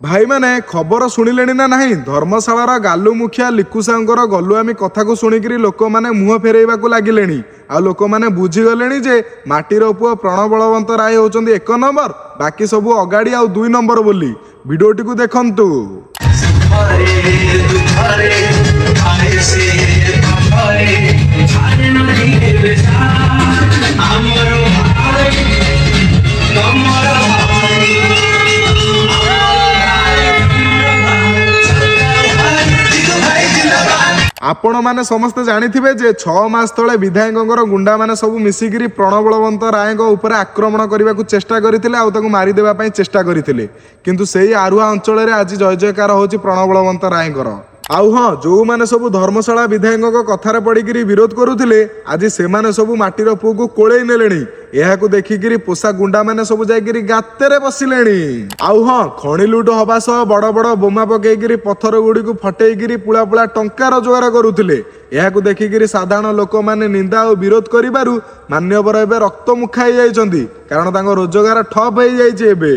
भाई माने खबर शुणिले ना नहीं धर्मशालार गालु मुखिया लिकु साहूर गलुआमी कथा को शुणिकी लोक मैंने मुह फेरइबा लगिले आ लोक मैंने बुझीगले जे माटीर पुओ प्रणव बलवंत राय होउचंदी 1 नंबर बाकी सबू अगाड़ी आ 2 नंबर बोली वीडियोटी को देखंतु। आपण माने समस्ते जानिथिबे जे 6 मास तले विधायकंकर गुंडा माने सब मिसिकिरी प्रणव बलवंत राय ऊपर आक्रमण करने को चेष्टा करथिले आ ताकू मारी देबा पई चेष्टा करथिले किंतु सेही आरुहा अंचल रे आज जय जयकार होची प्रणव बलवंत रायकर। आउ हाँ जो मैंने सब धर्मशाला विधायक कथार पड़ी विरोध करुले आज से सब माटीर पुओ को कोड़े नेले यह देखिकी पोषा गुंडा मैंने सब जाइए गाते बसिले। आउ हाँ खଣି लुट हवा सह बड़ बड़ बोमा पकईकि पथर गुड़ी को फटेकरी पुला पुला टंका रोजगार करुले यह देखिकी साधारण लोक मैंने निंदा और विरोध करू मान्यवर एवं रक्त मुखा कारण रोजगार ठप हो जाए।